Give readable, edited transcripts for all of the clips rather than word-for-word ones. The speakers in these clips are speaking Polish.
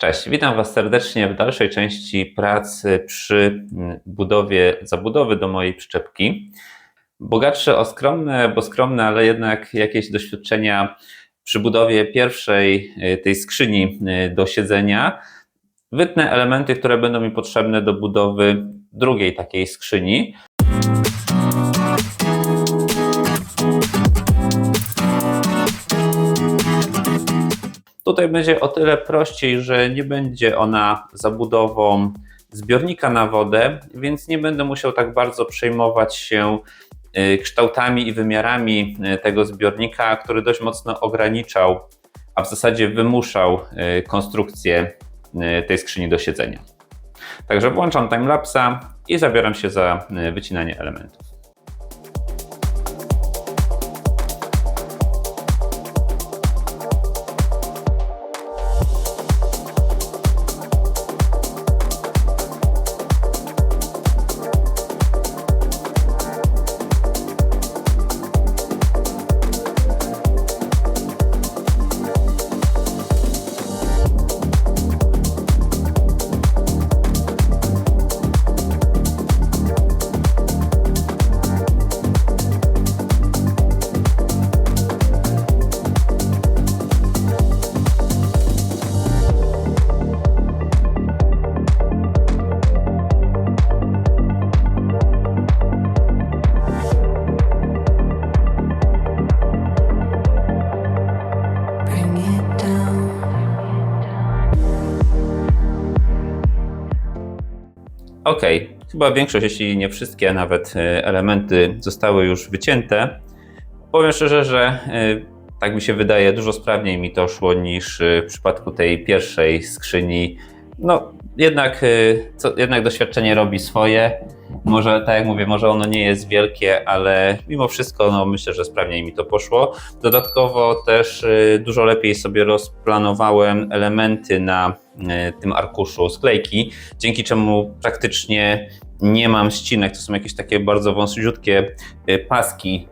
Cześć, witam Was serdecznie w dalszej części pracy przy zabudowy do mojej przyczepki. Bogatszy o skromne, bo skromne, ale jednak jakieś doświadczenia przy budowie pierwszej tej skrzyni do siedzenia. Wytnę elementy, które będą mi potrzebne do budowy drugiej takiej skrzyni. Tutaj będzie o tyle prościej, że nie będzie ona zabudową zbiornika na wodę, więc nie będę musiał tak bardzo przejmować się kształtami i wymiarami tego zbiornika, który dość mocno ograniczał, a w zasadzie wymuszał konstrukcję tej skrzyni do siedzenia. Także włączam timelapsa i zabieram się za wycinanie elementów. Ok, chyba większość, jeśli nie wszystkie nawet elementy zostały już wycięte. Powiem szczerze, że tak mi się wydaje, dużo sprawniej mi to szło niż w przypadku tej pierwszej skrzyni. No jednak doświadczenie robi swoje. Może, tak jak mówię, może ono nie jest wielkie, ale mimo wszystko myślę, że sprawniej mi to poszło. Dodatkowo też dużo lepiej sobie rozplanowałem elementy na tym arkuszu sklejki, dzięki czemu praktycznie nie mam ścinek. To są jakieś takie bardzo wąziutkie paski,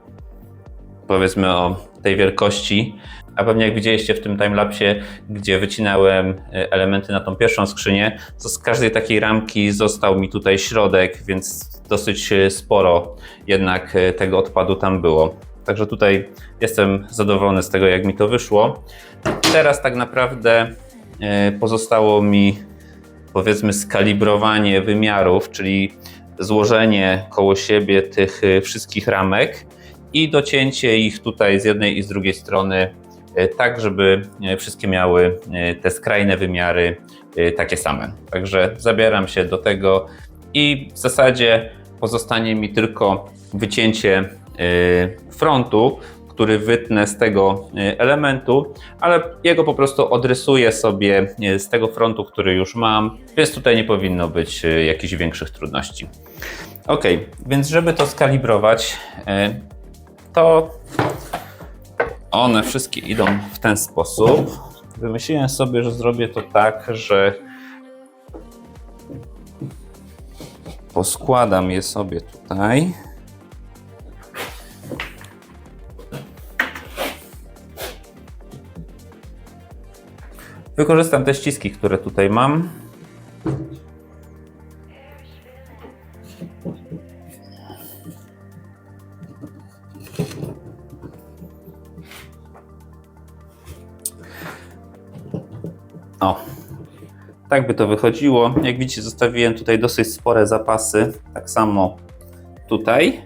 powiedzmy o tej wielkości. A pewnie jak widzieliście w tym timelapsie, gdzie wycinałem elementy na tą pierwszą skrzynię, to z każdej takiej ramki został mi tutaj środek, więc dosyć sporo jednak tego odpadu tam było. Także tutaj jestem zadowolony z tego, jak mi to wyszło. Teraz tak naprawdę pozostało mi, powiedzmy, skalibrowanie wymiarów, czyli złożenie koło siebie tych wszystkich ramek i docięcie ich tutaj z jednej i z drugiej strony, tak żeby wszystkie miały te skrajne wymiary takie same. Także zabieram się do tego i w zasadzie pozostanie mi tylko wycięcie frontu, który wytnę z tego elementu, ale jego po prostu odrysuję sobie z tego frontu, który już mam, więc tutaj nie powinno być jakichś większych trudności. Ok, więc żeby to skalibrować, to one wszystkie idą w ten sposób. Wymyśliłem sobie, że zrobię to tak, że poskładam je sobie tutaj. Wykorzystam te ściski, które tutaj mam. O, tak by to wychodziło. Jak widzicie, zostawiłem tutaj dosyć spore zapasy, tak samo tutaj.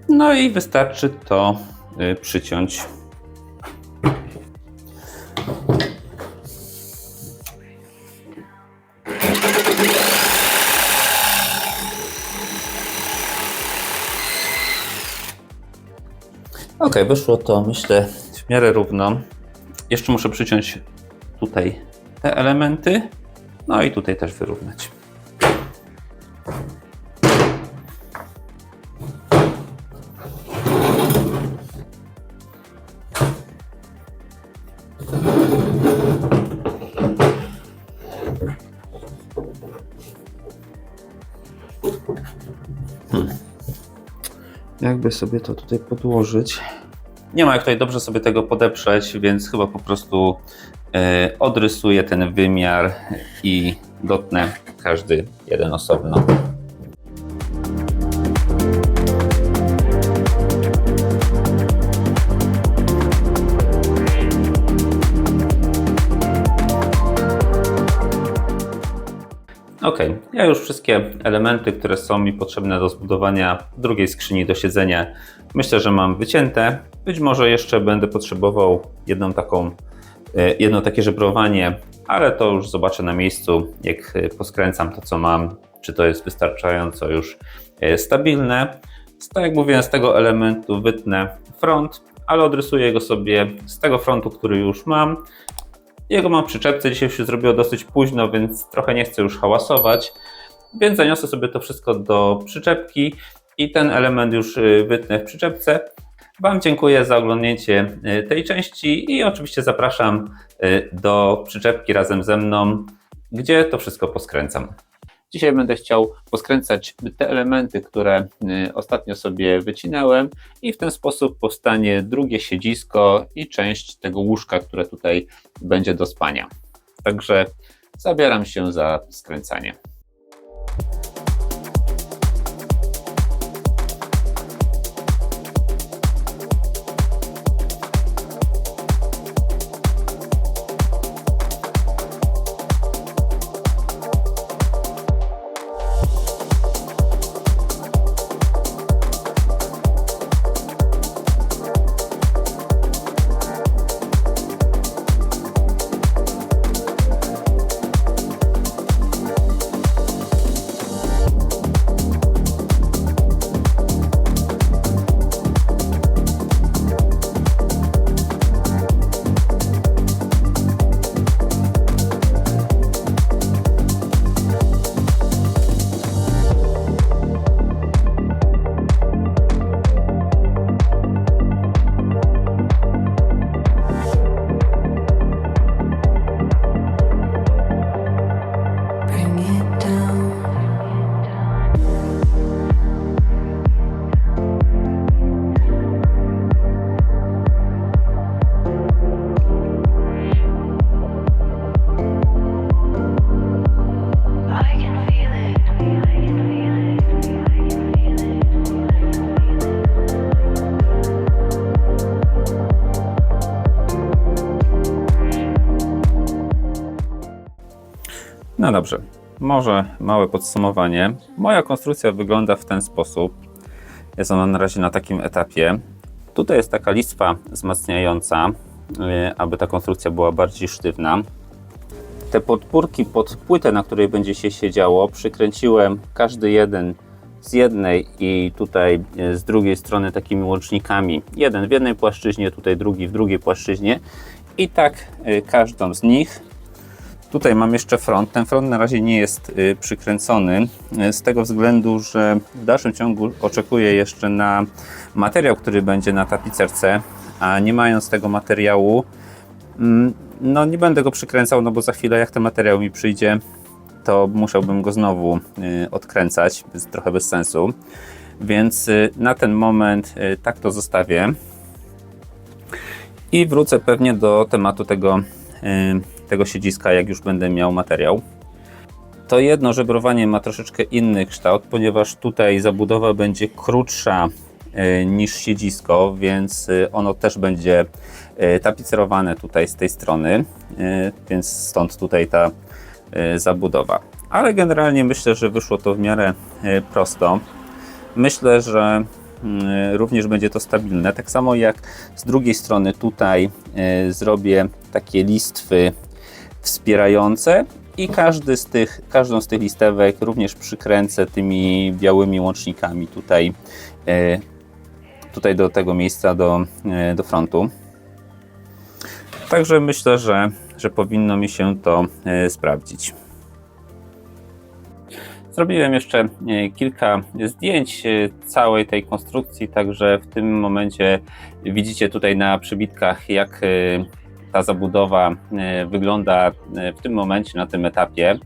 No i wystarczy to przyciąć. Ok, wyszło to, myślę, w miarę równo. Jeszcze muszę przyciąć tutaj te elementy, no i tutaj też wyrównać. Jakby sobie to tutaj podłożyć. Nie ma jak tutaj dobrze sobie tego podeprzeć, więc chyba po prostu odrysuję ten wymiar i dotnę każdy jeden osobno. Ok, ja już wszystkie elementy, które są mi potrzebne do zbudowania drugiej skrzyni do siedzenia, myślę, że mam wycięte. Być może jeszcze będę potrzebował jedno takie żebrowanie, ale to już zobaczę na miejscu, jak poskręcam to, co mam, czy to jest wystarczająco już stabilne. Tak jak mówiłem, z tego elementu wytnę front, ale odrysuję go sobie z tego frontu, który już mam. Jego mam w przyczepce, dzisiaj już się zrobiło dosyć późno, więc trochę nie chcę już hałasować, więc zaniosę sobie to wszystko do przyczepki i ten element już wytnę w przyczepce. Wam dziękuję za oglądnięcie tej części i oczywiście zapraszam do przyczepki razem ze mną, gdzie to wszystko poskręcam. Dzisiaj będę chciał poskręcać te elementy, które ostatnio sobie wycinałem i w ten sposób powstanie drugie siedzisko i część tego łóżka, które tutaj będzie do spania. Także zabieram się za skręcanie. No dobrze, może małe podsumowanie. Moja konstrukcja wygląda w ten sposób. Jest ona na razie na takim etapie. Tutaj jest taka listwa wzmacniająca, aby ta konstrukcja była bardziej sztywna. Te podpórki pod płytę, na której będzie się siedziało, przykręciłem każdy jeden z jednej i tutaj z drugiej strony takimi łącznikami. Jeden w jednej płaszczyźnie, tutaj drugi w drugiej płaszczyźnie i tak każdą z nich. Tutaj mam jeszcze front. Ten front na razie nie jest przykręcony z tego względu, że w dalszym ciągu oczekuję jeszcze na materiał, który będzie na tapicerce, a nie mając tego materiału, no nie będę go przykręcał, no bo za chwilę jak ten materiał mi przyjdzie, to musiałbym go znowu odkręcać, jest trochę bez sensu. Więc na ten moment tak to zostawię i wrócę pewnie do tematu tego siedziska, jak już będę miał materiał. To jedno żebrowanie ma troszeczkę inny kształt, ponieważ tutaj zabudowa będzie krótsza niż siedzisko, więc ono też będzie tapicerowane tutaj z tej strony, więc stąd tutaj ta zabudowa. Ale generalnie myślę, że wyszło to w miarę prosto. Myślę, że również będzie to stabilne. Tak samo jak z drugiej strony tutaj zrobię takie listwy wspierające i każdą z tych listewek również przykręcę tymi białymi łącznikami tutaj do tego miejsca, do frontu. Także myślę, że powinno mi się to sprawdzić. Zrobiłem jeszcze kilka zdjęć całej tej konstrukcji, także w tym momencie widzicie tutaj na przybitkach, jak ta zabudowa wygląda w tym momencie, na tym etapie.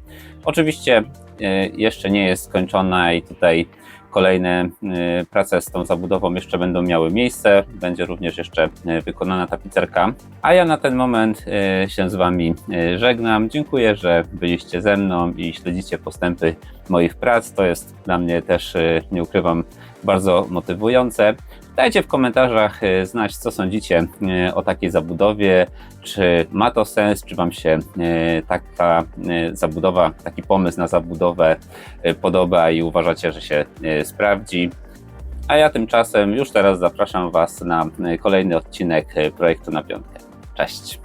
Oczywiście jeszcze nie jest skończona i tutaj kolejne prace z tą zabudową jeszcze będą miały miejsce. Będzie również jeszcze wykonana tapicerka. A ja na ten moment się z Wami żegnam. Dziękuję, że byliście ze mną i śledzicie postępy moich prac. To jest dla mnie też, nie ukrywam, bardzo motywujące. Dajcie w komentarzach znać, co sądzicie o takiej zabudowie, czy ma to sens, czy Wam się taka zabudowa, taki pomysł na zabudowę podoba i uważacie, że się sprawdzi. A ja tymczasem już teraz zapraszam Was na kolejny odcinek Projektu na Piątkę. Cześć!